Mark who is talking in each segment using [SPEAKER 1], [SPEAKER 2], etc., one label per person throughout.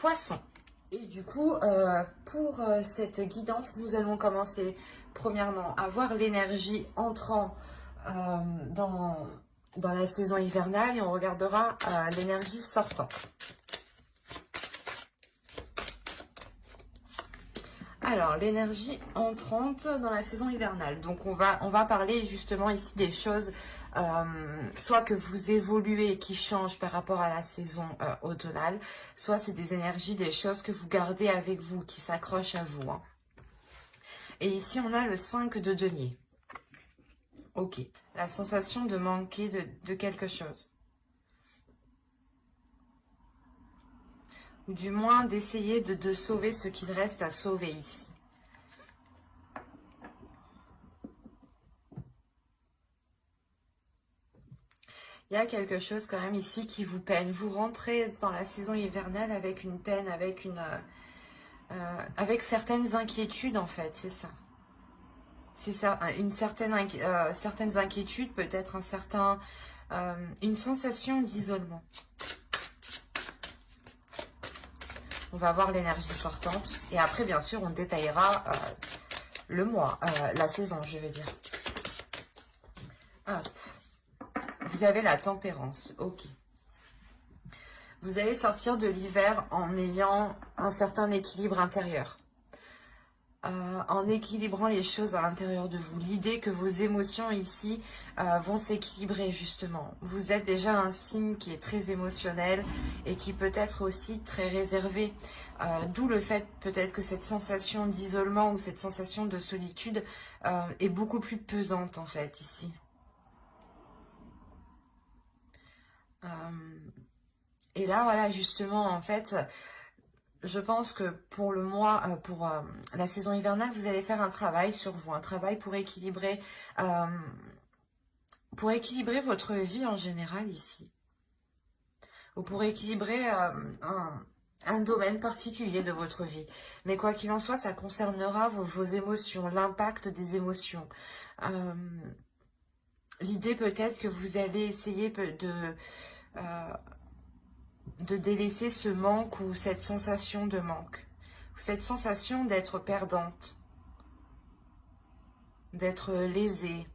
[SPEAKER 1] Poissons. Et du coup, pour cette guidance, nous allons commencer premièrement à voir l'énergie entrant dans la saison hivernale et on regardera l'énergie sortant. Alors, l'énergie entrante dans la saison hivernale. Donc, on va parler justement ici des choses, soit que vous évoluez, qui changent par rapport à la saison automnale, soit c'est des énergies, des choses que vous gardez avec vous, qui s'accrochent à vous. Hein. Et ici, on a le 5 de denier. Ok. La sensation de manquer de quelque chose. Ou du moins d'essayer de sauver ce qu'il reste à sauver ici. Il y a quelque chose quand même ici qui vous peine. Vous rentrez dans la saison hivernale avec une peine, avec certaines inquiétudes en fait, c'est ça. C'est ça, certaines inquiétudes, peut-être une sensation d'isolement. On va voir l'énergie sortante. Et après, bien sûr, on détaillera le mois, la saison, je veux dire. Hop. Vous avez la tempérance. Ok. Vous allez sortir de l'hiver en ayant un certain équilibre intérieur. En équilibrant les choses à l'intérieur de vous. L'idée que vos émotions ici vont s'équilibrer justement. Vous êtes déjà un signe qui est très émotionnel et qui peut être aussi très réservé. D'où le fait peut-être que cette sensation d'isolement ou cette sensation de solitude est beaucoup plus pesante en fait ici. Et là voilà justement en fait... Je pense que pour le mois, pour la saison hivernale, vous allez faire un travail sur vous, un travail pour équilibrer votre vie en général ici. Ou pour équilibrer un domaine particulier de votre vie. Mais quoi qu'il en soit, ça concernera vos émotions, l'impact des émotions. L'idée peut-être que vous allez essayer de délaisser ce manque ou cette sensation de manque, ou cette sensation d'être perdante, d'être lésée,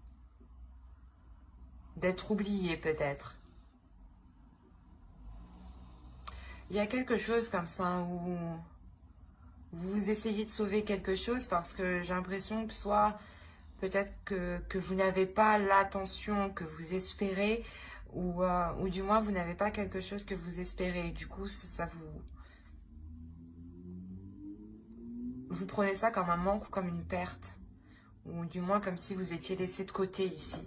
[SPEAKER 1] d'être oubliée peut-être. Il y a quelque chose comme ça où vous essayez de sauver quelque chose parce que j'ai l'impression que soit peut-être que vous n'avez pas l'attention que vous espérez ou du moins vous n'avez pas quelque chose que vous espérez. Du coup, vous prenez ça comme un manque ou comme une perte. Ou du moins comme si vous étiez laissé de côté ici.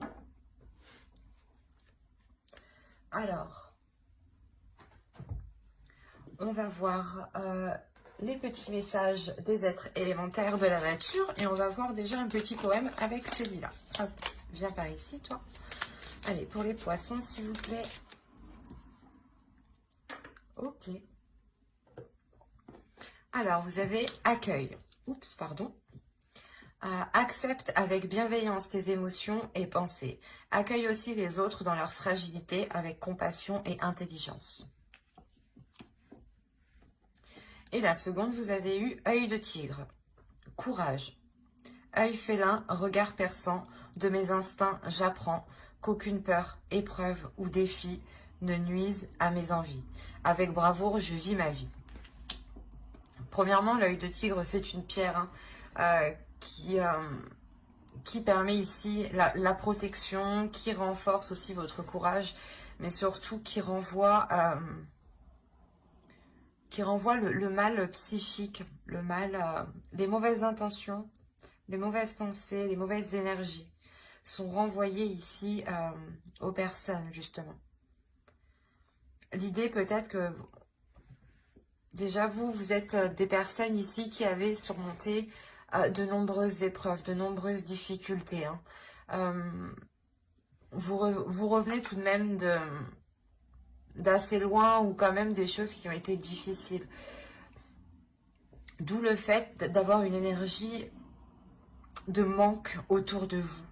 [SPEAKER 1] Alors, on va voir les petits messages des êtres élémentaires de la nature. Et on va voir déjà un petit poème avec celui-là. Hop, viens par ici, toi. Allez, pour les poissons, s'il vous plaît. Ok. Alors, vous avez accueil. Oups, pardon. Accepte avec bienveillance tes émotions et pensées. Accueille aussi les autres dans leur fragilité avec compassion et intelligence. Et la seconde, vous avez eu œil de tigre. Courage. Œil félin, regard perçant, de mes instincts j'apprends qu'aucune peur, épreuve ou défi ne nuise à mes envies. Avec bravoure, je vis ma vie. Premièrement, l'œil de tigre, c'est une pierre qui permet ici la protection, qui renforce aussi votre courage, mais surtout qui renvoie le mal psychique, le mal, les mauvaises intentions, les mauvaises pensées, les mauvaises énergies sont renvoyées ici aux personnes, justement. L'idée peut-être que déjà vous êtes des personnes ici qui avez surmonté de nombreuses épreuves, de nombreuses difficultés. Hein. Vous revenez tout de même d'assez loin ou quand même des choses qui ont été difficiles. D'où le fait d'avoir une énergie de manque autour de vous.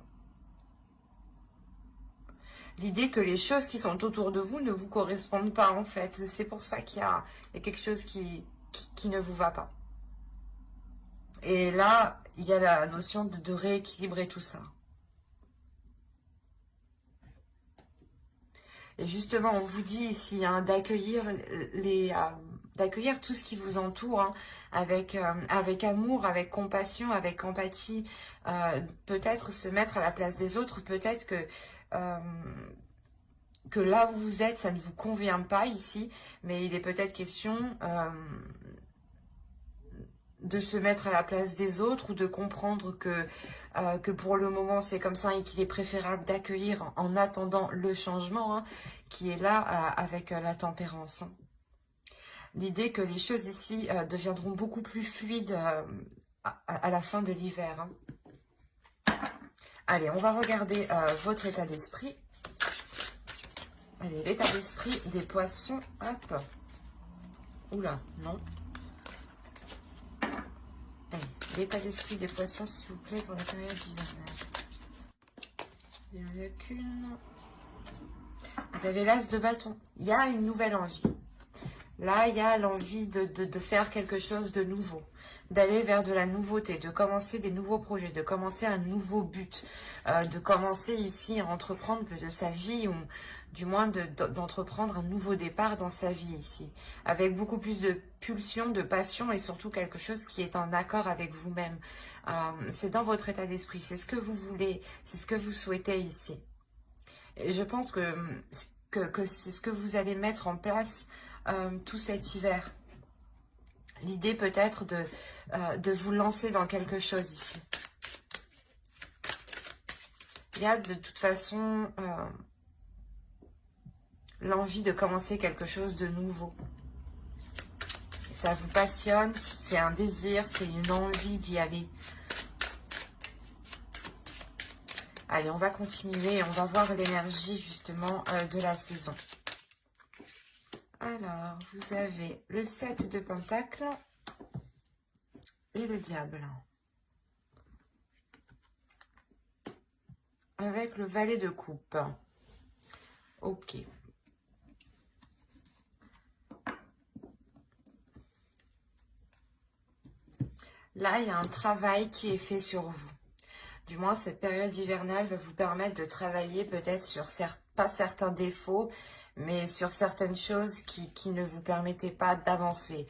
[SPEAKER 1] L'idée que les choses qui sont autour de vous ne vous correspondent pas en fait. C'est pour ça qu'il y a quelque chose qui qui ne vous va pas. Et là, il y a la notion de rééquilibrer tout ça. Et justement, on vous dit ici hein, d'accueillir tout ce qui vous entoure hein, avec amour, avec compassion, avec empathie. Peut-être se mettre à la place des autres. Peut-être que là où vous êtes, ça ne vous convient pas ici. Mais il est peut-être question de se mettre à la place des autres ou de comprendre que pour le moment c'est comme ça et qu'il est préférable d'accueillir en attendant le changement hein, qui est là avec la tempérance. L'idée que les choses ici deviendront beaucoup plus fluides à la fin de l'hiver. Hein. Allez, on va regarder votre état d'esprit. Allez, l'état d'esprit des poissons. Hop. Oula, non. L'état d'esprit des poissons, s'il vous plaît, pour la période hivernale. Il n'y en a qu'une. Vous avez l'as de bâton. Il y a une nouvelle envie. Là, il y a l'envie de faire quelque chose de nouveau, d'aller vers de la nouveauté, de commencer des nouveaux projets, de commencer un nouveau but, de commencer ici à entreprendre de sa vie ou du moins d'entreprendre un nouveau départ dans sa vie ici, avec beaucoup plus de pulsion, de passion et surtout quelque chose qui est en accord avec vous-même. C'est dans votre état d'esprit, c'est ce que vous voulez, c'est ce que vous souhaitez ici. Et je pense que c'est ce que vous allez mettre en place tout cet hiver. L'idée peut-être de vous lancer dans quelque chose ici. Il y a de toute façon l'envie de commencer quelque chose de nouveau. Ça vous passionne, c'est un désir, c'est une envie d'y aller. Allez, on va continuer et on va voir l'énergie justement de la saison. Alors, vous avez le 7 de Pentacles et le diable. Avec le valet de coupe. Ok. Là, il y a un travail qui est fait sur vous. Du moins, cette période hivernale va vous permettre de travailler peut-être sur pas certains défauts, mais sur certaines choses qui ne vous permettaient pas d'avancer,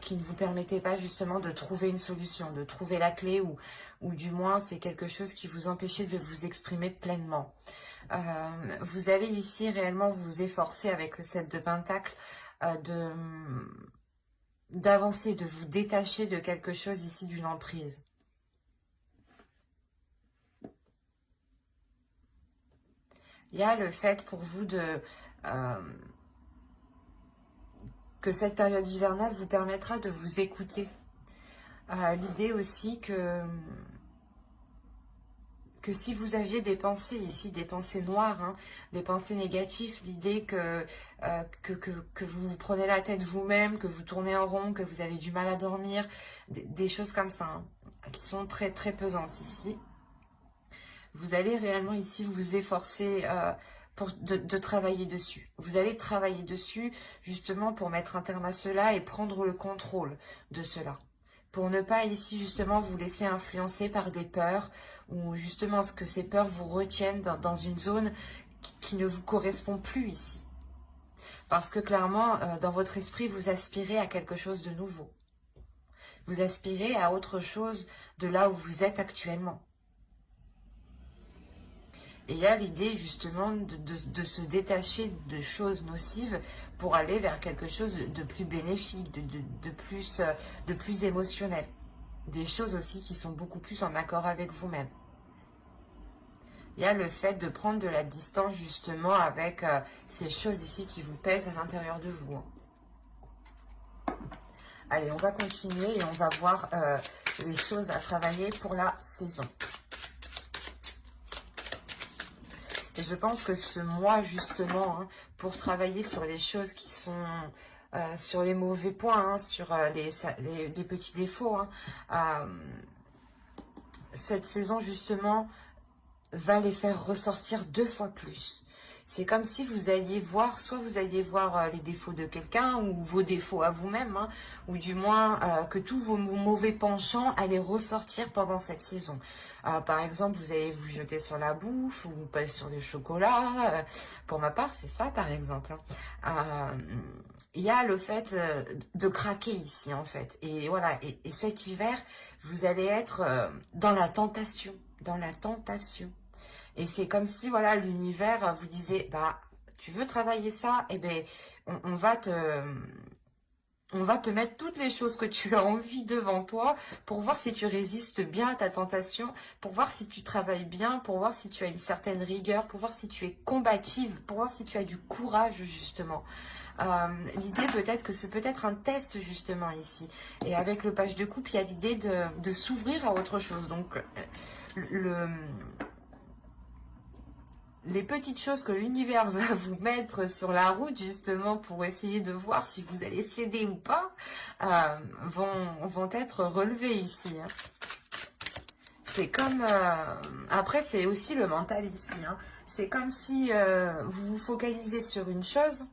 [SPEAKER 1] qui ne vous permettaient pas justement de trouver une solution, de trouver la clé, ou du moins c'est quelque chose qui vous empêchait de vous exprimer pleinement. Vous allez ici réellement vous efforcer avec le 7 de Pentacles d'avancer, de vous détacher de quelque chose ici, d'une emprise. Il y a le fait pour vous que cette période hivernale vous permettra de vous écouter. L'idée aussi que si vous aviez des pensées ici, des pensées noires, hein, des pensées négatives, l'idée que vous vous prenez la tête vous-même, que vous tournez en rond, que vous avez du mal à dormir, des choses comme ça, hein, qui sont très très pesantes ici. Vous allez réellement ici vous efforcer de travailler dessus. Vous allez travailler dessus justement pour mettre un terme à cela et prendre le contrôle de cela. Pour ne pas ici justement vous laisser influencer par des peurs ou justement que ces peurs vous retiennent dans une zone qui ne vous correspond plus ici. Parce que clairement, dans votre esprit, vous aspirez à quelque chose de nouveau. Vous aspirez à autre chose de là où vous êtes actuellement. Et il y a l'idée justement de se détacher de choses nocives pour aller vers quelque chose de plus bénéfique, de plus émotionnel. Des choses aussi qui sont beaucoup plus en accord avec vous-même. Il y a le fait de prendre de la distance justement avec ces choses ici qui vous pèsent à l'intérieur de vous. Allez, on va continuer et on va voir les choses à travailler pour la saison. Et je pense que ce mois, justement, hein, pour travailler sur les choses qui sont sur les mauvais points, hein, sur les petits défauts, hein, cette saison, justement, va les faire ressortir 2 fois plus. C'est comme si vous alliez voir, soit vous alliez voir les défauts de quelqu'un ou vos défauts à vous-même, hein, ou du moins que tous vos mauvais penchants allaient ressortir pendant cette saison. Par exemple, vous allez vous jeter sur la bouffe ou pas sur du chocolat. Pour ma part, c'est ça par exemple, hein. Il y a le fait de craquer ici en fait. Et voilà, et cet hiver, vous allez être dans la tentation, dans la tentation. Et c'est comme si, voilà, l'univers vous disait, bah, tu veux travailler ça, eh ben, on va te mettre toutes les choses que tu as envie devant toi pour voir si tu résistes bien à ta tentation, pour voir si tu travailles bien, pour voir si tu as une certaine rigueur, pour voir si tu es combative, pour voir si tu as du courage, justement. L'idée peut-être que c'est peut-être un test, justement, ici. Et avec le page de coupe, il y a l'idée de s'ouvrir à autre chose. Donc, les petites choses que l'univers va vous mettre sur la route, justement, pour essayer de voir si vous allez céder ou pas, vont être relevées ici, hein. C'est comme... après, c'est aussi le mental ici, hein. C'est comme si vous vous focalisez sur une chose,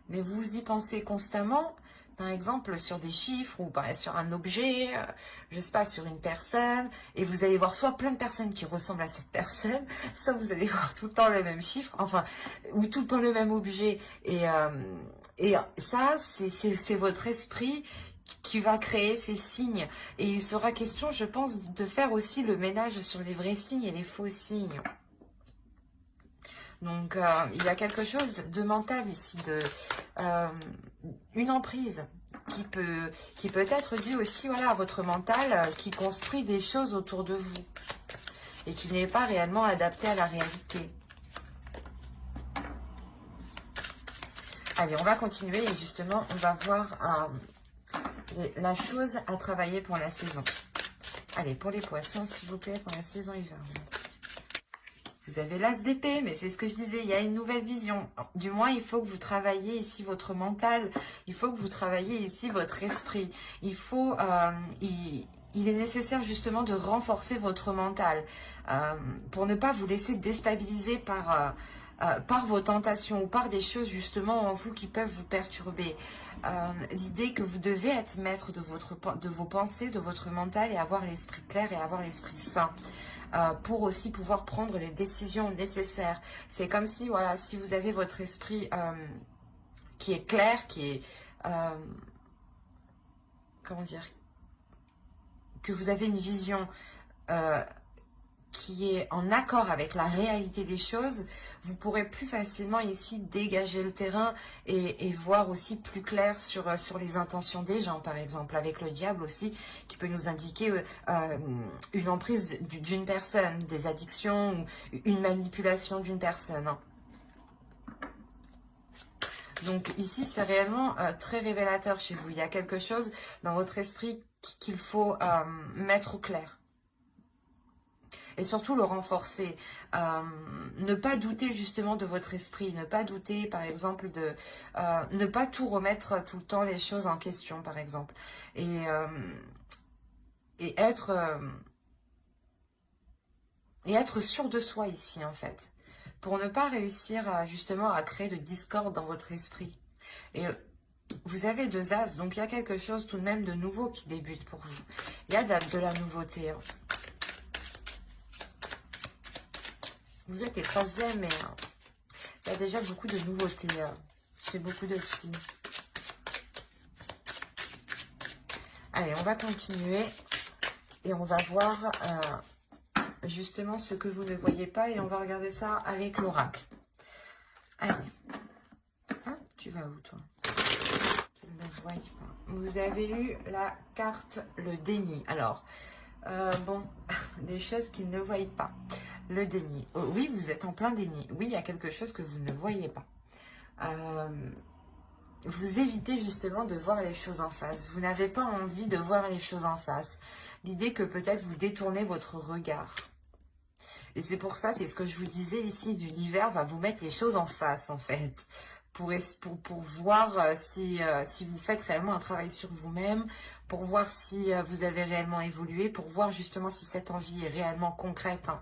[SPEAKER 1] mais vous y pensez constamment, par exemple sur des chiffres ou sur un objet, je sais pas, sur une personne, et vous allez voir soit plein de personnes qui ressemblent à cette personne, soit vous allez voir tout le temps le même chiffre, enfin, ou tout le temps le même objet, et ça, c'est votre esprit qui va créer ces signes, et il sera question, je pense, de faire aussi le ménage sur les vrais signes et les faux signes. Donc, il y a quelque chose de mental ici, une emprise qui peut être due aussi, voilà, à votre mental qui construit des choses autour de vous et qui n'est pas réellement adapté à la réalité. Allez, on va continuer et justement, on va voir la chose à travailler pour la saison. Allez, pour les poissons, s'il vous plaît, pour la saison hivernale. Vous avez l'as d'épée, mais c'est ce que je disais, il y a une nouvelle vision. Du moins, il faut que vous travailliez ici votre mental, il faut que vous travailliez ici votre esprit. Il est nécessaire justement de renforcer votre mental pour ne pas vous laisser déstabiliser par vos tentations ou par des choses justement en vous qui peuvent vous perturber. L'idée que vous devez être maître de vos pensées, de votre mental et avoir l'esprit clair et avoir l'esprit sain. Pour aussi pouvoir prendre les décisions nécessaires. C'est comme si, voilà, si vous avez votre esprit qui est clair, qui est, comment dire, que vous avez une vision qui est en accord avec la réalité des choses, vous pourrez plus facilement ici dégager le terrain et voir aussi plus clair sur les intentions des gens, par exemple, avec le diable aussi, qui peut nous indiquer une emprise d'une personne, des addictions, ou une manipulation d'une personne, hein. Donc ici, c'est réellement très révélateur chez vous. Il y a quelque chose dans votre esprit qu'il faut mettre au clair. Et surtout le renforcer. Ne pas douter justement de votre esprit, ne pas douter par exemple ne pas tout remettre tout le temps les choses en question par exemple. Et être sûr de soi ici en fait. Pour ne pas réussir justement à créer de discorde dans votre esprit. Et vous avez 2 as, donc il y a quelque chose tout de même de nouveau qui débute pour vous. Il y a de la nouveauté, hein. Vous êtes écrasé, mais il y a déjà beaucoup de nouveautés. C'est beaucoup de si. Allez, on va continuer. Et on va voir justement ce que vous ne voyez pas. Et on va regarder ça avec l'oracle. Allez. Ah, tu vas où, toi? Ne voyez pas. Vous avez eu la carte le déni. Alors, bon, des choses qu'ils ne voient pas. Le déni. Oh, oui, vous êtes en plein déni. Oui, il y a quelque chose que vous ne voyez pas. Vous évitez justement de voir les choses en face. Vous n'avez pas envie de voir les choses en face. L'idée que peut-être vous détournez votre regard. Et c'est pour ça, c'est ce que je vous disais ici, l'univers va vous mettre les choses en face en fait. Pour voir si vous faites réellement un travail sur vous-même, pour voir si vous avez réellement évolué, pour voir justement si cette envie est réellement concrète, hein.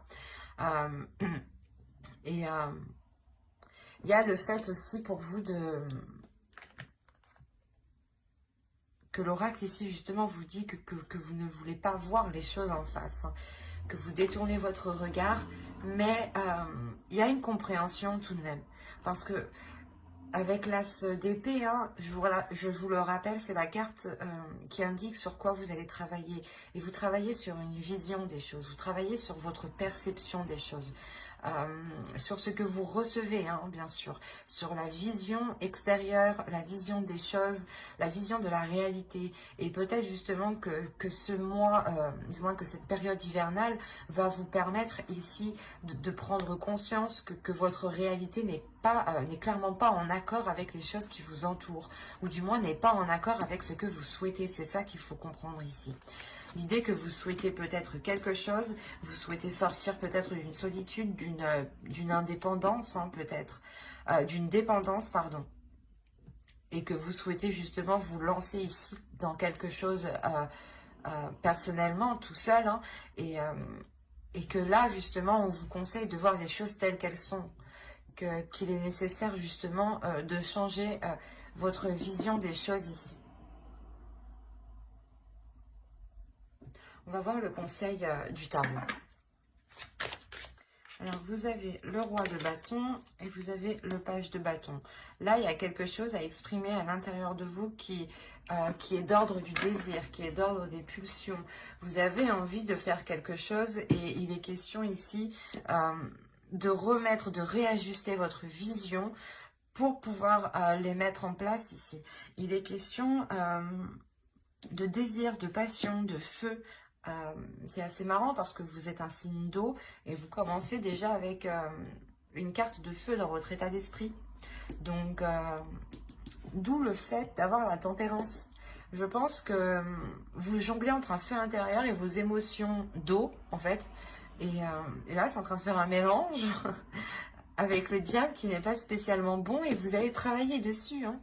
[SPEAKER 1] Il y a le fait aussi pour vous de... que l'oracle ici justement vous dit que vous ne voulez pas voir les choses en face, hein, que vous détournez votre regard, mais il y a une compréhension tout de même. Parce que avec l'as d'épée, hein, je vous le rappelle, c'est la carte qui indique sur quoi vous allez travailler. Et vous travaillez sur une vision des choses, vous travaillez sur votre perception des choses. Sur ce que vous recevez, hein, bien sûr, sur la vision extérieure, la vision des choses, la vision de la réalité. Et peut-être justement que ce mois, du moins que cette période hivernale, va vous permettre ici de prendre conscience que votre réalité n'est clairement pas en accord avec les choses qui vous entourent, ou du moins n'est pas en accord avec ce que vous souhaitez. C'est ça qu'il faut comprendre ici. L'idée que vous souhaitez peut-être quelque chose, vous souhaitez sortir peut-être d'une solitude, d'une indépendance, hein, peut-être, d'une dépendance, pardon, et que vous souhaitez justement vous lancer ici dans quelque chose personnellement, tout seul, hein, et que là, justement, on vous conseille de voir les choses telles qu'elles sont, qu'il est nécessaire justement de changer votre vision des choses ici. On va voir le conseil du tarot. Alors, vous avez le roi de bâton et vous avez le page de bâton. Là, il y a quelque chose à exprimer à l'intérieur de vous qui est d'ordre du désir, qui est d'ordre des pulsions. Vous avez envie de faire quelque chose et il est question ici de remettre, de réajuster votre vision pour pouvoir les mettre en place ici. Il est question de désir, de passion, de feu. C'est assez marrant parce que vous êtes un signe d'eau et vous commencez déjà avec une carte de feu dans votre état d'esprit. Donc, d'où le fait d'avoir la tempérance. Je pense que vous jonglez entre un feu intérieur et vos émotions d'eau, en fait. Et là, c'est en train de faire un mélange avec le diable qui n'est pas spécialement bon et vous allez travailler dessus, hein.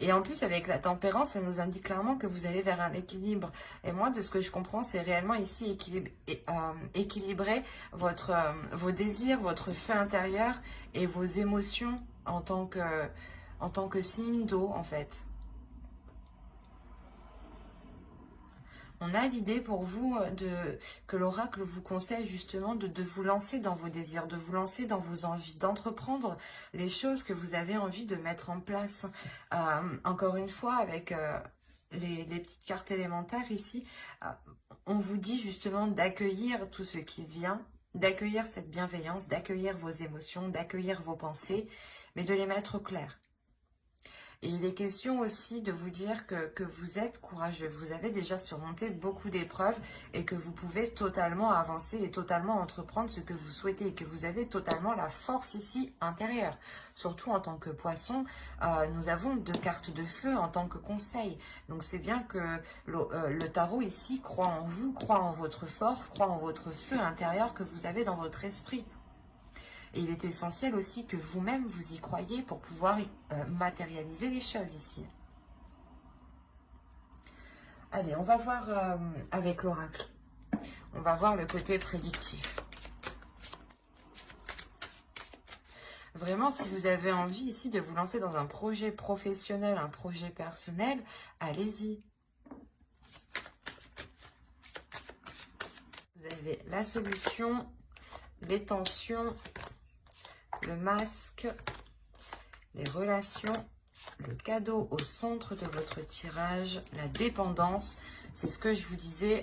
[SPEAKER 1] Et en plus, avec la tempérance, ça nous indique clairement que vous allez vers un équilibre. Et moi, de ce que je comprends, c'est réellement ici équilibrer vos désirs, votre feu intérieur et vos émotions en tant que signe d'eau, en fait. On a l'idée pour vous que l'oracle vous conseille justement de vous lancer dans vos désirs, de vous lancer dans vos envies, d'entreprendre les choses que vous avez envie de mettre en place. Encore une fois, avec les petites cartes élémentaires ici, on vous dit justement d'accueillir tout ce qui vient, d'accueillir cette bienveillance, d'accueillir vos émotions, d'accueillir vos pensées, mais de les mettre au clair. Et il est question aussi de vous dire que vous êtes courageux. Vous avez déjà surmonté beaucoup d'épreuves et que vous pouvez totalement avancer et totalement entreprendre ce que vous souhaitez. Et que vous avez totalement la force ici intérieure. Surtout en tant que poisson, nous avons 2 cartes de feu en tant que conseil. Donc c'est bien que le tarot ici croit en vous, croit en votre force, croit en votre feu intérieur que vous avez dans votre esprit. Et il est essentiel aussi que vous-même vous y croyez pour pouvoir matérialiser les choses ici. Allez, on va voir avec l'oracle. On va voir le côté prédictif. Vraiment, si vous avez envie ici de vous lancer dans un projet professionnel, un projet personnel, allez-y. Vous avez la solution, les tensions, le masque, les relations, le cadeau au centre de votre tirage, la dépendance. C'est ce que je vous disais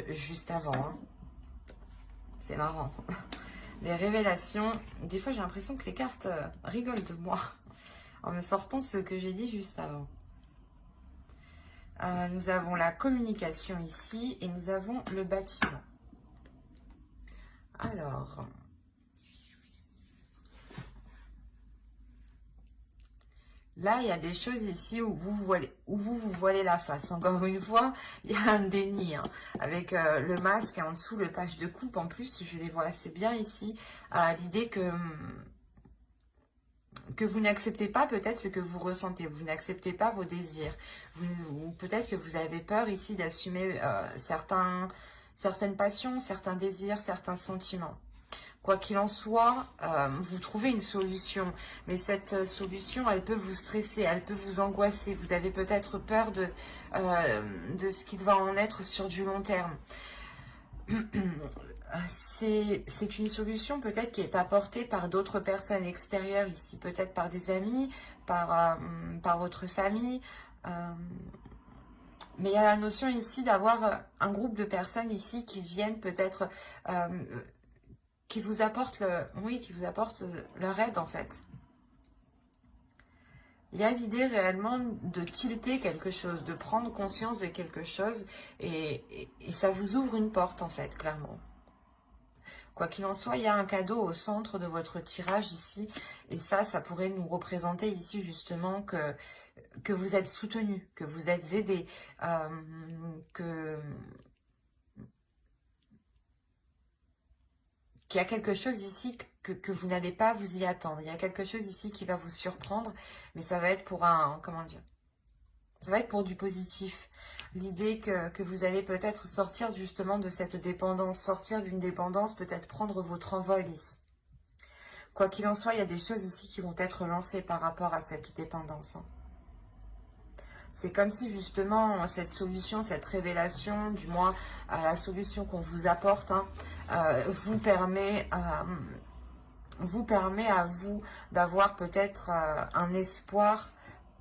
[SPEAKER 1] juste avant, hein. C'est marrant. Les révélations. Des fois, j'ai l'impression que les cartes rigolent de moi en me sortant ce que j'ai dit juste avant. Nous avons la communication ici et nous avons le bâtiment. Alors... là, il y a des choses ici où vous vous voilez la face. Encore une fois, il y a un déni, hein, avec le masque et en dessous le page de coupe. En plus, je les vois assez bien ici. L'idée que vous n'acceptez pas peut-être ce que vous ressentez. Vous n'acceptez pas vos désirs. Peut-être que vous avez peur ici d'assumer certaines passions, certains désirs, certains sentiments. Quoi qu'il en soit, vous trouvez une solution. Mais cette solution, elle peut vous stresser, elle peut vous angoisser. Vous avez peut-être peur de ce qu'il va en être sur du long terme. C'est une solution peut-être qui est apportée par d'autres personnes extérieures ici, peut-être par des amis, par votre famille. Mais il y a la notion ici d'avoir un groupe de personnes ici qui viennent peut-être, qui vous apportent leur aide en fait. Il y a l'idée réellement de tilter quelque chose, de prendre conscience de quelque chose et ça vous ouvre une porte en fait, clairement. Quoi qu'il en soit, il y a un cadeau au centre de votre tirage ici et ça pourrait nous représenter ici justement que vous êtes soutenu, que vous êtes aidé, qu'il y a quelque chose ici que vous n'allez pas vous y attendre. Il y a quelque chose ici qui va vous surprendre, mais ça va être pour comment dire, ça va être pour du positif. L'idée que vous allez peut-être sortir justement de cette dépendance, sortir d'une dépendance, peut-être prendre votre envol ici. Quoi qu'il en soit, il y a des choses ici qui vont être lancées par rapport à cette dépendance. C'est comme si justement cette solution, cette révélation, du moins la solution qu'on vous apporte, vous permet à vous d'avoir peut-être un espoir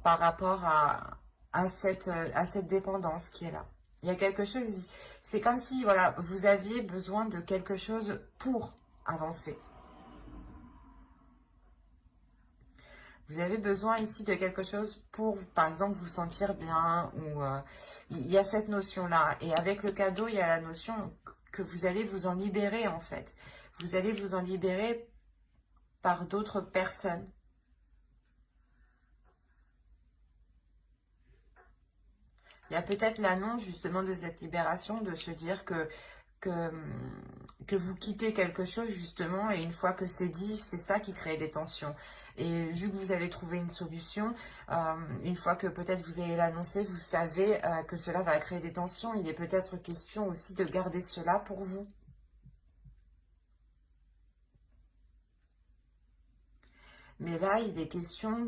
[SPEAKER 1] par rapport à cette dépendance qui est là. Il y a quelque chose, c'est comme si voilà, vous aviez besoin de quelque chose pour avancer. Vous avez besoin ici de quelque chose pour, par exemple, vous sentir bien. Ou il y a cette notion-là. Et avec le cadeau, il y a la notion que vous allez vous en libérer, en fait. Vous allez vous en libérer par d'autres personnes. Il y a peut-être l'annonce, justement, de cette libération, de se dire que vous quittez quelque chose, justement, et une fois que c'est dit, c'est ça qui crée des tensions. Et vu que vous avez trouvé une solution, une fois que peut-être vous allez l'annoncer, vous savez que cela va créer des tensions. Il est peut-être question aussi de garder cela pour vous. Mais là, il est question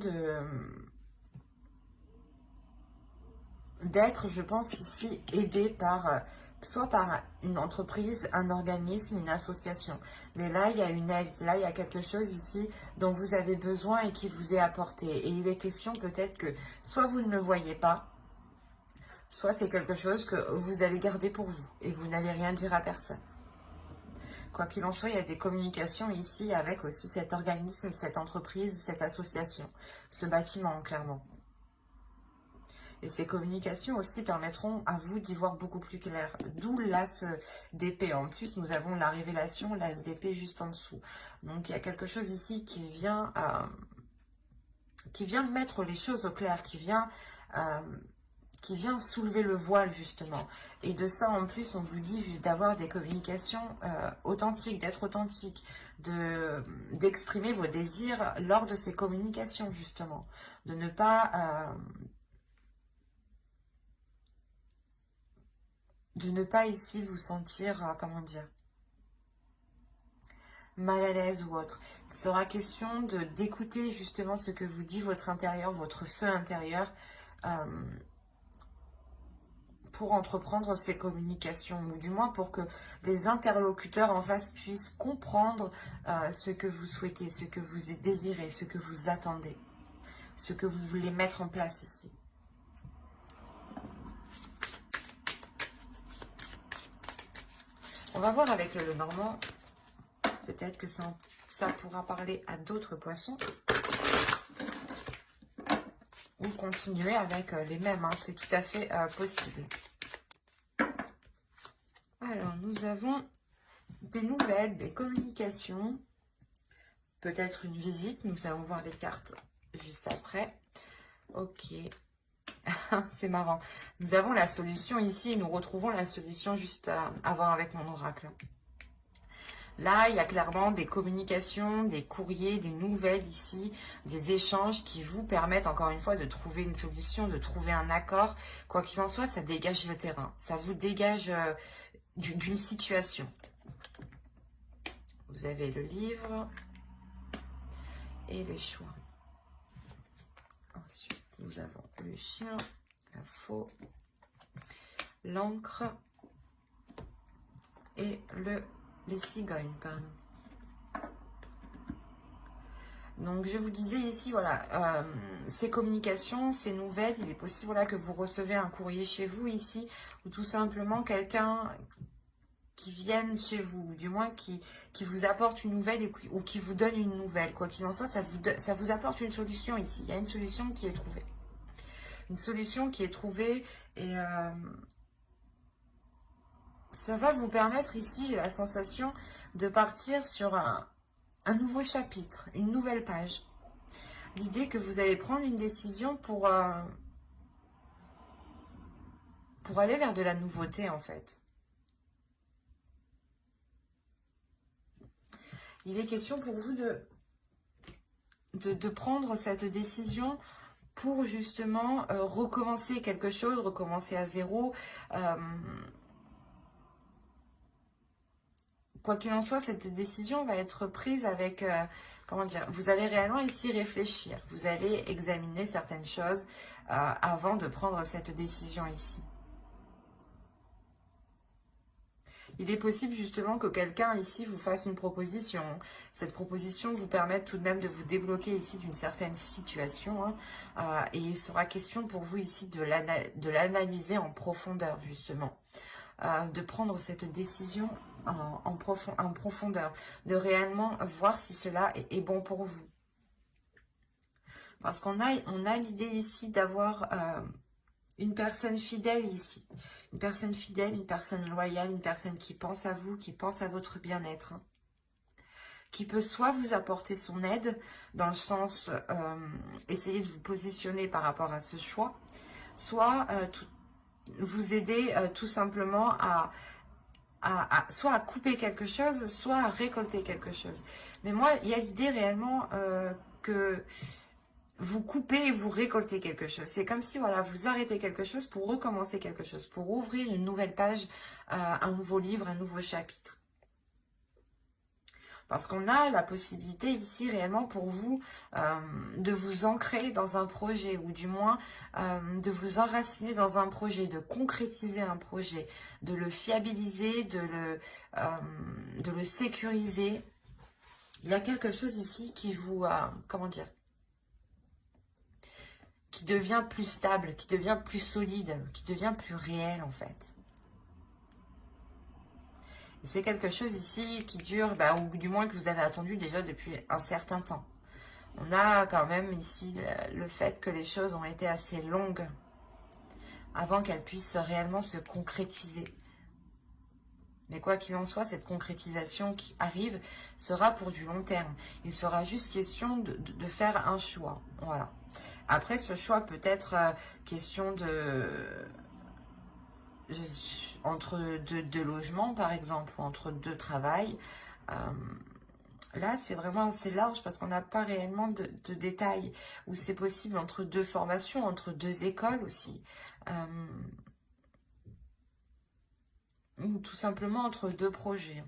[SPEAKER 1] d'être, je pense, ici aidé par soit par une entreprise, un organisme, une association. Mais là, il y a une aide, là, il y a quelque chose ici dont vous avez besoin et qui vous est apporté. Et il est question peut-être que soit vous ne le voyez pas, soit c'est quelque chose que vous allez garder pour vous et vous n'allez rien dire à personne. Quoi qu'il en soit, il y a des communications ici avec aussi cet organisme, cette entreprise, cette association, ce bâtiment, clairement. Et ces communications aussi permettront à vous d'y voir beaucoup plus clair. D'où l'as d'épée. En plus, nous avons la révélation, l'as d'épée juste en dessous. Donc, il y a quelque chose ici qui vient mettre les choses au clair, qui vient soulever le voile, justement. Et de ça, en plus, on vous dit d'avoir des communications authentiques, d'être authentique, d'exprimer vos désirs lors de ces communications, justement. De ne pas... ici vous sentir, comment dire, mal à l'aise ou autre. Il sera question d'écouter justement ce que vous dit votre intérieur, votre feu intérieur, pour entreprendre ces communications, ou du moins pour que les interlocuteurs en face puissent comprendre ce que vous souhaitez, ce que vous désirez, ce que vous attendez, ce que vous voulez mettre en place ici. On va voir avec le Normand. Peut-être que ça pourra parler à d'autres poissons. Ou continuer avec les mêmes. Hein, c'est tout à fait possible. Alors, nous avons des nouvelles, des communications. Peut-être une visite. Nous allons voir les cartes juste après. Ok. C'est marrant. Nous avons la solution ici et nous retrouvons la solution juste avant avec mon oracle. Là, il y a clairement des communications, des courriers, des nouvelles ici, des échanges qui vous permettent encore une fois de trouver une solution, de trouver un accord. Quoi qu'il en soit, ça dégage le terrain. Ça vous dégage d'une situation. Vous avez le livre et le choix. Ensuite, nous avons le chien, la faux, l'encre et les cigognes, pardon. Donc, je vous disais ici, voilà, ces communications, ces nouvelles, il est possible voilà, que vous recevez un courrier chez vous ici, ou tout simplement quelqu'un qui vienne chez vous, ou du moins qui vous apporte une nouvelle ou qui vous donne une nouvelle. Quoi qu'il en soit, ça vous apporte une solution ici. Il y a une solution qui est trouvée. Une solution qui est trouvée et ça va vous permettre ici, j'ai la sensation, de partir sur un nouveau chapitre, une nouvelle page. L'idée que vous allez prendre une décision pour aller vers de la nouveauté en fait. Il est question pour vous de prendre cette décision pour justement recommencer quelque chose, recommencer à zéro. Quoi qu'il en soit, cette décision va être prise avec, comment dire, vous allez réellement ici réfléchir. Vous allez examiner certaines choses avant de prendre cette décision ici. Il est possible justement que quelqu'un ici vous fasse une proposition. Cette proposition vous permette tout de même de vous débloquer ici d'une certaine situation. Et il sera question pour vous ici de l'analyser en profondeur justement. De prendre cette décision en profondeur. De réellement voir si cela est bon pour vous. Parce qu'on a l'idée ici d'avoir une personne fidèle ici. Une personne fidèle, une personne loyale, une personne qui pense à vous, qui pense à votre bien-être. Qui peut soit vous apporter son aide, dans le sens essayer de vous positionner par rapport à ce choix, soit vous aider tout simplement soit à couper quelque chose, soit à récolter quelque chose. Mais moi, il y a l'idée réellement que vous coupez et vous récoltez quelque chose. C'est comme si voilà, vous arrêtez quelque chose pour recommencer quelque chose, pour ouvrir une nouvelle page, un nouveau livre, un nouveau chapitre. Parce qu'on a la possibilité ici réellement pour vous de vous ancrer dans un projet, ou du moins de vous enraciner dans un projet, de concrétiser un projet, de le fiabiliser, de le sécuriser. Il y a quelque chose ici qui vous, comment dire, qui devient plus stable, qui devient plus solide, qui devient plus réel en fait. C'est quelque chose ici qui dure, ou du moins que vous avez attendu déjà depuis un certain temps. On a quand même ici le fait que les choses ont été assez longues avant qu'elles puissent réellement se concrétiser. Mais quoi qu'il en soit, cette concrétisation qui arrive sera pour du long terme. Il sera juste question de faire un choix. Voilà. Après, ce choix peut être question entre deux logements, par exemple, ou entre deux travails. Là, c'est vraiment assez large parce qu'on n'a pas réellement de détails. Ou c'est possible entre deux formations, entre deux écoles aussi. Ou tout simplement entre deux projets.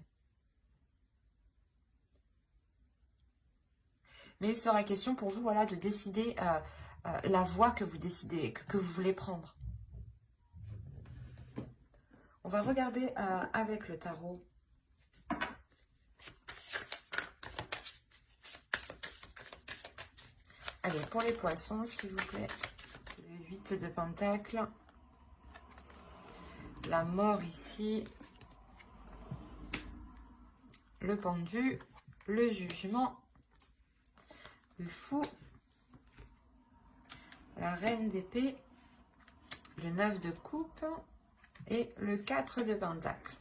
[SPEAKER 1] Mais il sera question pour vous, voilà, de décider la voie que vous décidez, que vous voulez prendre. On va regarder avec le tarot. Allez, pour les poissons, s'il vous plaît. Le 8 de Pentacle. La mort ici. Le pendu. Le jugement. Le fou. La reine d'épée. Le 9 de coupe. Et le 4 de Pentacle.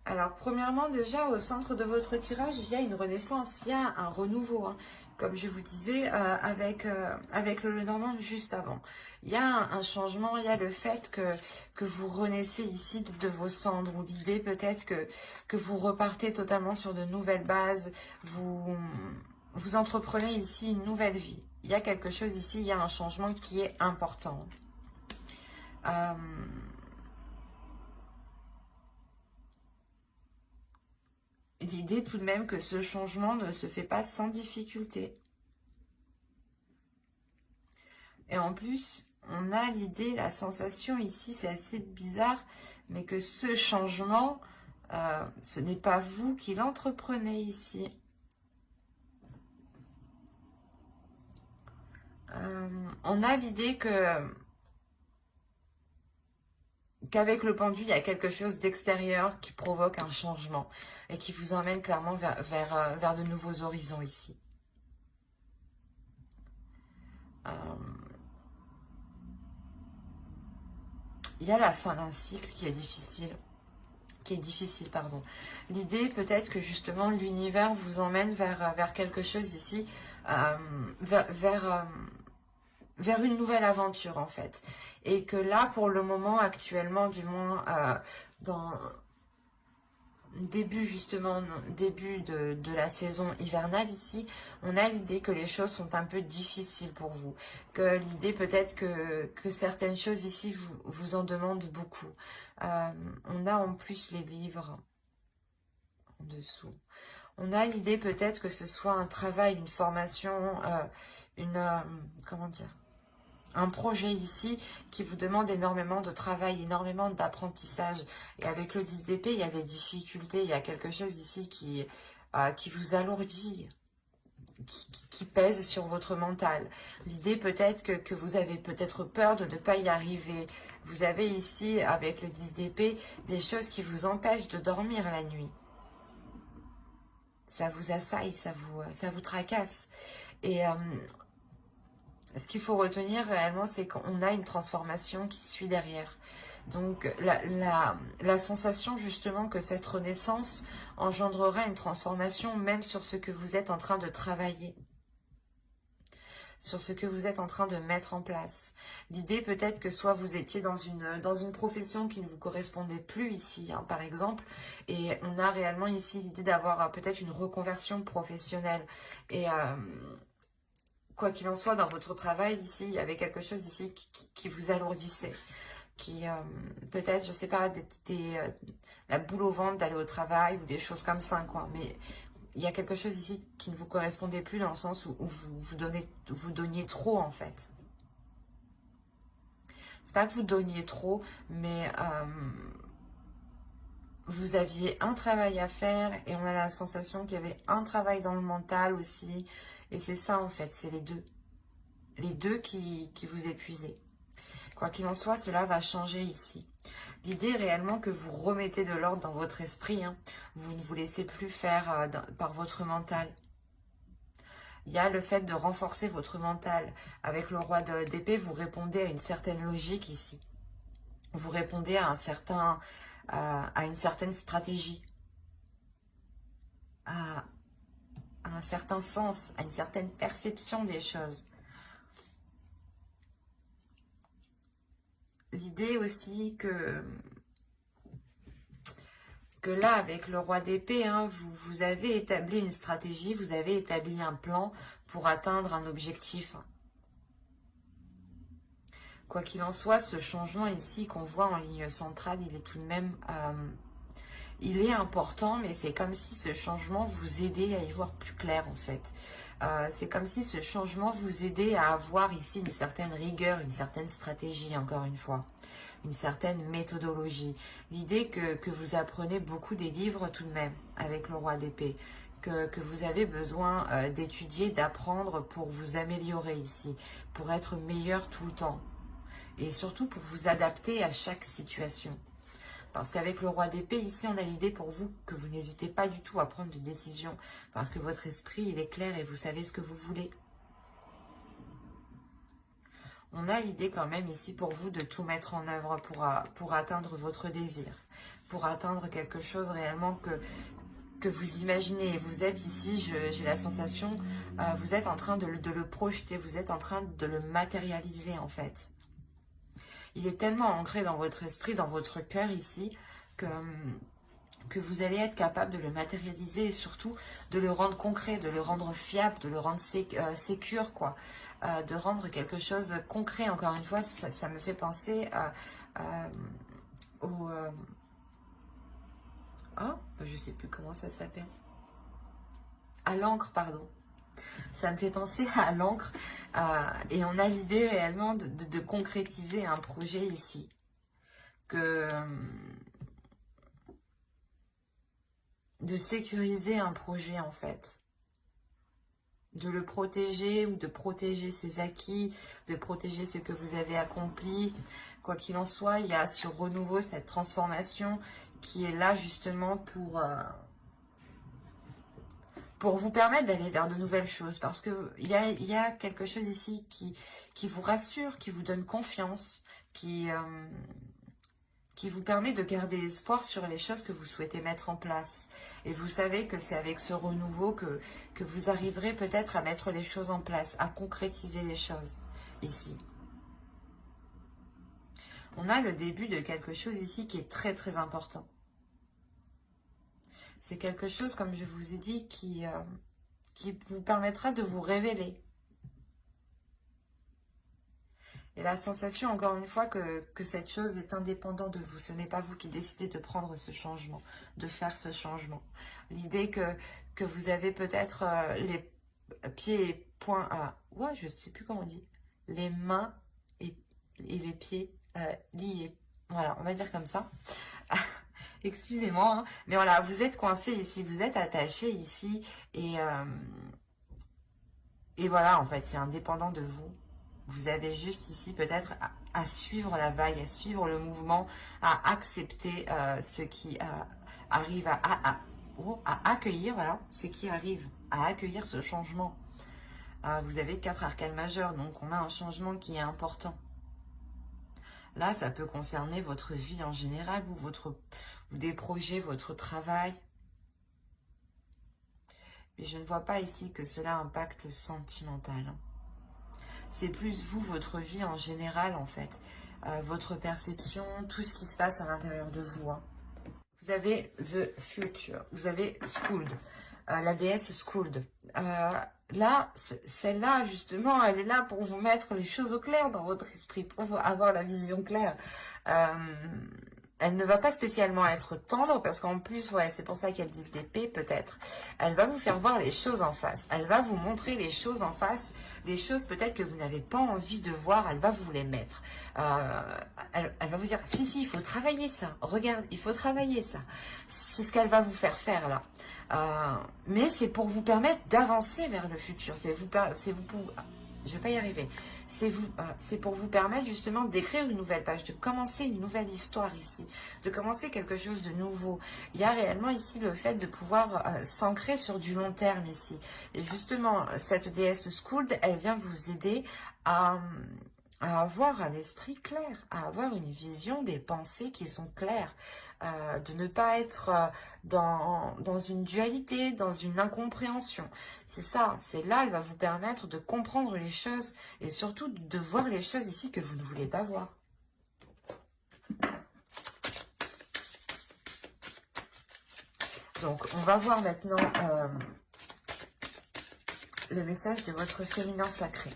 [SPEAKER 1] Alors, premièrement, déjà, au centre de votre tirage, il y a une renaissance, il y a un renouveau. Comme je vous disais avec le Lenormand juste avant. Il y a un changement, il y a le fait que vous renaissez ici de vos cendres, ou l'idée peut-être que vous repartez totalement sur de nouvelles bases, vous entreprenez ici une nouvelle vie. Il y a quelque chose ici, il y a un changement qui est important. l'idée tout de même que ce changement ne se fait pas sans difficulté. Et en plus, on a l'idée, la sensation ici, c'est assez bizarre, mais que ce changement, ce n'est pas vous qui l'entreprenez ici. On a l'idée qu'avec le pendu, il y a quelque chose d'extérieur qui provoque un changement et qui vous emmène clairement vers de nouveaux horizons ici. Il y a la fin d'un cycle qui est difficile. Pardon. L'idée peut-être que justement l'univers vous emmène vers quelque chose ici, vers une nouvelle aventure en fait. Et que là, pour le moment, actuellement, du moins, dans début de la saison hivernale ici, on a l'idée que les choses sont un peu difficiles pour vous. Que l'idée peut-être que certaines choses ici vous en demandent beaucoup. On a en plus les livres en dessous. On a l'idée peut-être que ce soit un travail, une formation, comment dire, un projet ici qui vous demande énormément de travail, énormément d'apprentissage. Et avec le 10 d'épée, il y a des difficultés, il y a quelque chose ici qui vous alourdit, qui pèse sur votre mental. L'idée peut-être que vous avez peut-être peur de ne pas y arriver. Vous avez ici, avec le 10 d'épée, des choses qui vous empêchent de dormir la nuit. Ça vous assaille, ça vous tracasse. Et ce qu'il faut retenir réellement, c'est qu'on a une transformation qui suit derrière. Donc, la sensation justement que cette renaissance engendrera une transformation même sur ce que vous êtes en train de travailler, sur ce que vous êtes en train de mettre en place. L'idée peut-être que soit vous étiez dans une profession qui ne vous correspondait plus ici, hein, par exemple, et on a réellement ici l'idée d'avoir peut-être une reconversion professionnelle. Et quoi qu'il en soit, dans votre travail ici, il y avait quelque chose ici qui vous alourdissait. Qui peut-être, je sais pas, la boule au ventre d'aller au travail ou des choses comme ça, quoi. Mais il y a quelque chose ici qui ne vous correspondait plus dans le sens où vous donniez trop, en fait. C'est pas que vous donniez trop, mais vous aviez un travail à faire et on a la sensation qu'il y avait un travail dans le mental aussi. Et c'est ça, en fait, c'est les deux. Les deux qui vous épuisaient. Quoi qu'il en soit, cela va changer ici. L'idée est réellement que vous remettez de l'ordre dans votre esprit. Hein. Vous ne vous laissez plus faire par votre mental. Il y a le fait de renforcer votre mental. Avec le roi d'épée, vous répondez à une certaine logique ici. Vous répondez à une certaine stratégie. À un certain sens, à une certaine perception des choses. L'idée aussi que là, avec le roi d'épée, hein, vous avez établi une stratégie, vous avez établi un plan pour atteindre un objectif. Quoi qu'il en soit, ce changement ici qu'on voit en ligne centrale, il est tout de même... il est important, mais c'est comme si ce changement vous aidait à y voir plus clair, en fait. C'est comme si ce changement vous aidait à avoir ici une certaine rigueur, une certaine stratégie, encore une fois. Une certaine méthodologie. L'idée que vous apprenez beaucoup des livres tout de même, avec le roi d'épée. Que vous avez besoin d'étudier, d'apprendre pour vous améliorer ici. Pour être meilleur tout le temps. Et surtout pour vous adapter à chaque situation. Parce qu'avec le roi d'épée, ici, on a l'idée pour vous que vous n'hésitez pas du tout à prendre des décisions. Parce que votre esprit, il est clair et vous savez ce que vous voulez. On a l'idée quand même ici pour vous de tout mettre en œuvre pour atteindre votre désir. Pour atteindre quelque chose réellement que vous imaginez. Vous êtes ici, j'ai la sensation, vous êtes en train de le projeter. Vous êtes en train de le matérialiser en fait. Il est tellement ancré dans votre esprit, dans votre cœur ici, que vous allez être capable de le matérialiser et surtout de le rendre concret, de le rendre fiable, de le rendre sécure, quoi. De rendre quelque chose concret. Encore une fois, ça me fait penser Ah, je sais plus comment ça s'appelle. À l'encre, pardon. Ça me fait penser à l'encre. Et on a l'idée réellement de concrétiser un projet ici. De sécuriser un projet en fait. De le protéger ou de protéger ses acquis, de protéger ce que vous avez accompli. Quoi qu'il en soit, il y a ce renouveau, cette transformation qui est là justement pour vous permettre d'aller vers de nouvelles choses. Parce qu'il y a quelque chose ici qui vous rassure, qui vous donne confiance, qui vous permet de garder espoir sur les choses que vous souhaitez mettre en place. Et vous savez que c'est avec ce renouveau que vous arriverez peut-être à mettre les choses en place, à concrétiser les choses ici. On a le début de quelque chose ici qui est très très important. C'est quelque chose, comme je vous ai dit, qui vous permettra de vous révéler. Et la sensation, encore une fois, que cette chose est indépendante de vous. Ce n'est pas vous qui décidez de prendre ce changement, de faire ce changement. L'idée que vous avez peut-être les pieds et poings à... Ouais, je ne sais plus comment on dit. Les mains et les pieds liés. Voilà, on va dire comme ça. Excusez-moi, hein, mais voilà, vous êtes coincé ici, vous êtes attaché ici. Et voilà, en fait, c'est indépendant de vous. Vous avez juste ici peut-être à suivre la vague, à suivre le mouvement, à accepter ce qui arrive, à accueillir, voilà, ce qui arrive, à accueillir ce changement. Vous avez 4 arcanes majeures, donc on a un changement qui est important. Là, ça peut concerner votre vie en général, ou des projets, votre travail. Mais je ne vois pas ici que cela impacte le sentimental. C'est plus vous, votre vie en général, en fait. Votre perception, tout ce qui se passe à l'intérieur de vous. Hein. Vous avez The Future, vous avez Skuld, la déesse Skuld. Là, celle-là, justement, elle est là pour vous mettre les choses au clair dans votre esprit, pour avoir la vision claire. Elle ne va pas spécialement être tendre, parce qu'en plus, ouais, c'est pour ça qu'elle dit d'épée, peut-être. Elle va vous faire voir les choses en face. Elle va vous montrer les choses en face, des choses peut-être que vous n'avez pas envie de voir, elle va vous les mettre. Elle va vous dire, si, il faut travailler ça. Regarde, il faut travailler ça. C'est ce qu'elle va vous faire faire, là. Mais c'est pour vous permettre d'avancer vers le futur. Je vais pas y arriver. C'est pour vous permettre justement d'écrire une nouvelle page, de commencer une nouvelle histoire ici, de commencer quelque chose de nouveau. Il y a réellement ici le fait de pouvoir s'ancrer sur du long terme ici. Et justement, cette déesse Skuld, elle vient vous aider à avoir un esprit clair, à avoir une vision des pensées qui sont claires, de ne pas être dans une dualité, dans une incompréhension. C'est ça, c'est là, elle va vous permettre de comprendre les choses et surtout de voir les choses ici que vous ne voulez pas voir. Donc, on va voir maintenant le message de votre féminin sacré.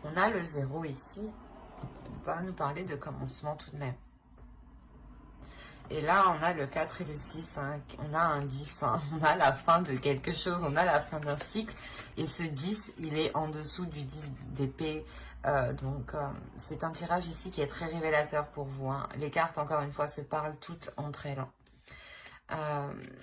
[SPEAKER 1] On a le 0 ici. On va nous parler de commencement tout de même. Et là, on a le 4 et le 6, hein. On a un 10, hein. On a la fin de quelque chose, on a la fin d'un cycle. Et ce 10, il est en dessous du 10 d'épée. Donc, c'est un tirage ici qui est très révélateur pour vous. Hein. Les cartes, encore une fois, se parlent toutes entre elles.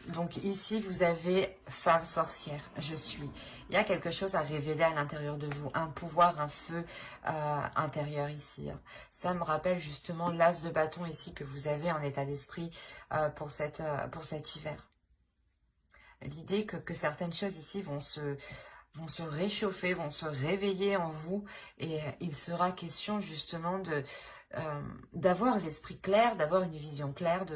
[SPEAKER 1] Donc ici, vous avez femme sorcière, je suis. Il y a quelque chose à révéler à l'intérieur de vous, un pouvoir, un feu intérieur ici. Ça me rappelle justement l'as de bâton ici que vous avez en état d'esprit pour cet hiver. L'idée que certaines choses ici vont se réchauffer, vont se réveiller en vous et il sera question justement d'avoir l'esprit clair, d'avoir une vision claire,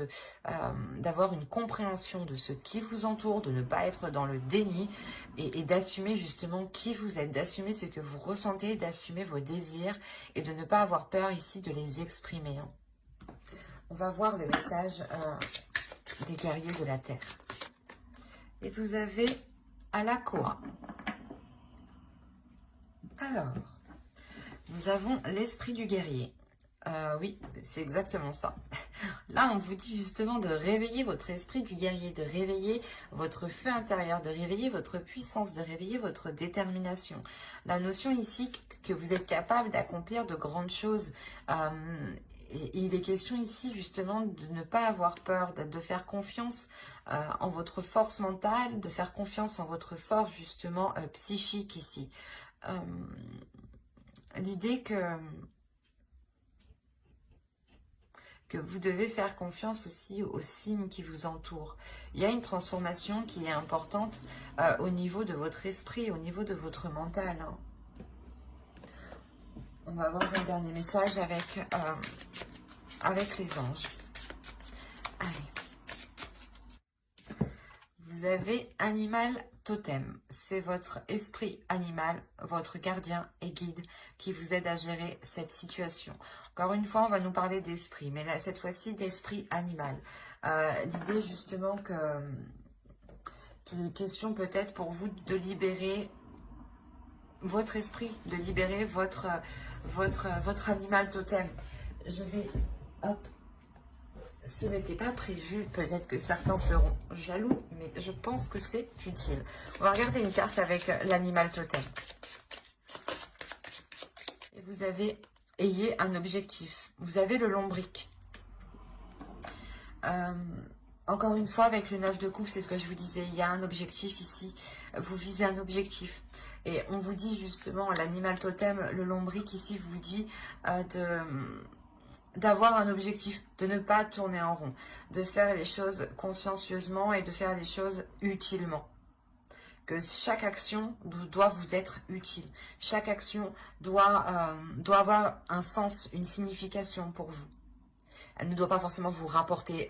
[SPEAKER 1] d'avoir une compréhension de ce qui vous entoure, de ne pas être dans le déni et d'assumer justement qui vous êtes, d'assumer ce que vous ressentez, d'assumer vos désirs et de ne pas avoir peur ici de les exprimer. Hein. On va voir le message des guerriers de la Terre. Et vous avez Alakoa. Alors, nous avons l'esprit du guerrier. Oui, c'est exactement ça. Là, on vous dit justement de réveiller votre esprit du guerrier, de réveiller votre feu intérieur, de réveiller votre puissance, de réveiller votre détermination. La notion ici que vous êtes capable d'accomplir de grandes choses. Et il est question ici justement de ne pas avoir peur, de faire confiance en votre force mentale, de faire confiance en votre force justement psychique ici. L'idée que vous devez faire confiance aussi aux signes qui vous entourent. Il y a une transformation qui est importante au niveau de votre esprit, au niveau de votre mental. Hein. On va voir un dernier message avec les anges. Allez. Vous avez animal totem. C'est votre esprit animal, votre gardien et guide qui vous aide à gérer cette situation. Encore une fois, on va nous parler d'esprit, mais là, cette fois-ci d'esprit animal. L'idée justement qu'il est question peut-être pour vous de libérer votre esprit, de libérer votre animal totem. Je vais... Hop. Ce n'était pas prévu, peut-être que certains seront jaloux, mais je pense que c'est utile. On va regarder une carte avec l'animal totem. Et vous ayez un objectif. Vous avez le lombric. Encore une fois, avec le 9 de coupe, c'est ce que je vous disais, il y a un objectif ici. Vous visez un objectif. Et on vous dit justement, l'animal totem, le lombric ici vous dit d'avoir un objectif, de ne pas tourner en rond, de faire les choses consciencieusement et de faire les choses utilement. Que chaque action doit vous être utile. Chaque action doit avoir un sens, une signification pour vous. Elle ne doit pas forcément vous rapporter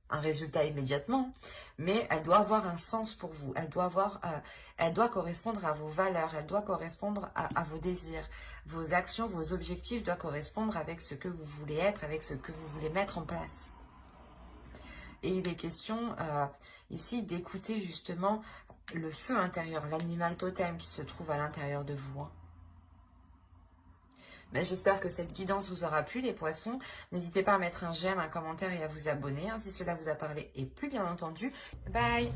[SPEAKER 1] un résultat immédiatement, mais elle doit avoir un sens pour vous. Elle doit correspondre à vos valeurs, elle doit correspondre à vos désirs. Vos actions, vos objectifs doivent correspondre avec ce que vous voulez être, avec ce que vous voulez mettre en place. Et il est question ici d'écouter justement le feu intérieur, l'animal totem qui se trouve à l'intérieur de vous. Hein. Mais j'espère que cette guidance vous aura plu, les poissons. N'hésitez pas à mettre un j'aime, un commentaire et à vous abonner hein, si cela vous a parlé. Et plus bien entendu, bye!